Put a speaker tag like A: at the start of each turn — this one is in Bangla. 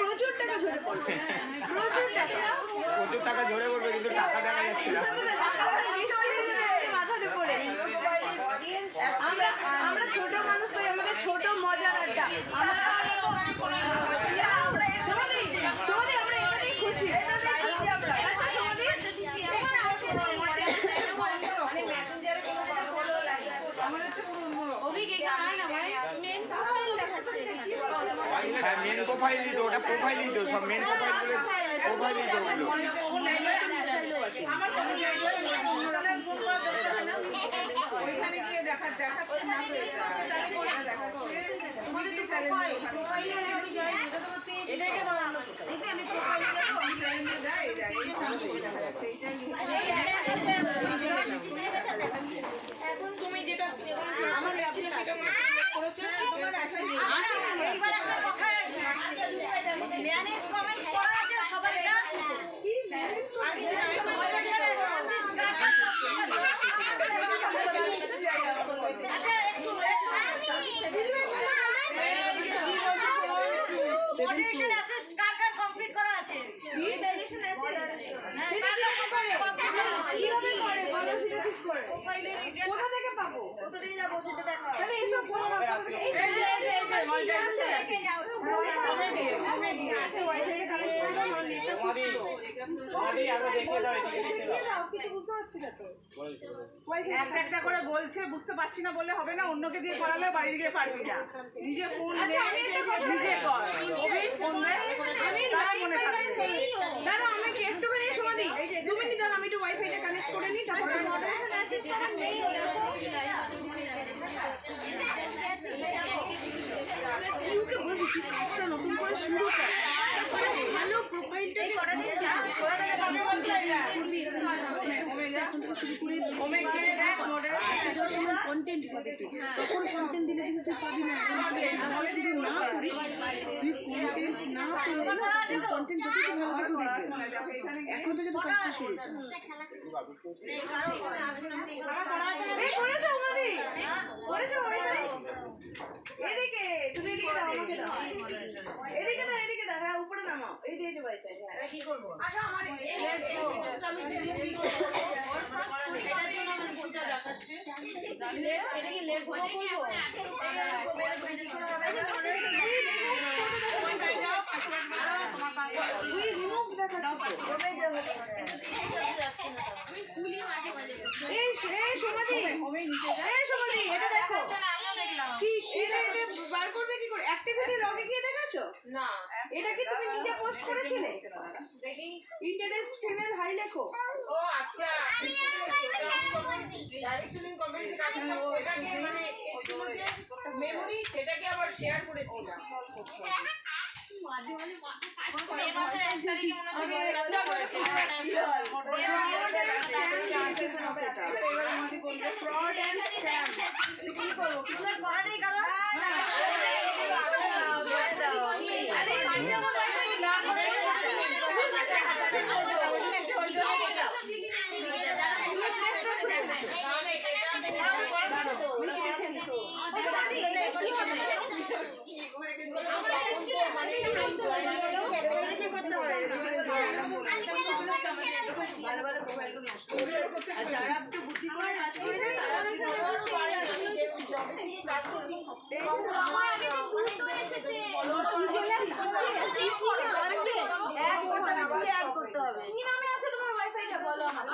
A: প্রচুর টাকা ঝরে পড়বে,
B: প্রচুর টাকা ঝরে পড়বে, কিন্তু টাকা দেখা যাচ্ছে না।
A: মাথাতে পড়ে আমরা ছোট মানুষ, তাই আমাদের ছোট মজার আড্ডা। আমরা এটাতেই খুশি।
B: হ্যাঁ, মেন প্রোফাইলই তো, ওটা প্রোফাইলই তো, সব মেন প্রোফাইলগুলো প্রোফাইলই তো ওগুলো।
C: ওইখানে গিয়ে দেখাচ্ছে এখন তুমি যেটা আমার সেটা করেছো।
D: এইবার একটা কথা আছে, ম্যানেজ কমেন্ট করা আছে সবাই না। মডারেশন অ্যাসিস্ট কার কার কমপ্লিট করা আছে? মডারেশন অ্যাসিস্ট
A: কোথা থেকে পাবো?
D: কোথা থেকে যাবো সেটা দেখো।
A: তাহলে এসব করো না, কোথা থেকে?
C: একটা করে বলছে, বুঝতে পারছি না বললে হবে না, অন্যকে দিয়ে করালে বাড়ি গিয়ে পারবি না। নিজে ফোন নিজে কর, ফোন দেয় মনে থাকবে।
A: দাঁড়া, আমাকে একটুখানি সময় দিই, 2 মিনিট দাঁড়া, আমি একটু ওয়াইফাইটা কানেক্ট করে নিই, তারপর ইউকে বলছি তুই কাজটা নতুন করে শুরু কর, ভালো প্রোফাইলটা করা দিন যা কন্টেন্ট পাবে তুই, তখন কন্টেন্ট দিলে কিন্তু তুই পাবি না। শুধু না করিস, তুই কন্টেন্ট না করলে কন্টেন্ট যত তুই ভালো দেখবি। এখন থেকে তো কাজটা শুরু কর। এদিকে তুমি এদিকে দাও, আমাকে দাও, এদিকে দাও, হ্যাঁ উপরে নামাও, এই যে বাড়িতে কি করবো? আচ্ছা আমার বার করবে কি করে? অ্যাক্টিভিটি লগে গিয়ে দেখাচ্ছো না, এটা কি তুমি নিজে পোস্ট করেছিলে? দেখি ইন্টারেস্ট ফিমেল হাই লেখো। ও আচ্ছা, ডাইরেক্ট সেলিং কোম্পানিতে কাজ করো, এটাকে মানে মেমোরি সেটাকে আবার শেয়ার করেছিলাম। মাঝে মাঝে এই মাসের 1 তারিখে মনে হচ্ছে একটা করেছে, ফ্রড এন্ড স্ক্যাম। কি করব? কিছু করা নেই কারণ যারা একটু বুদ্ধি করে কাজ করে কাজ করছি কি নামে আছে তোমার ওয়াইফাইটা বলো আমার।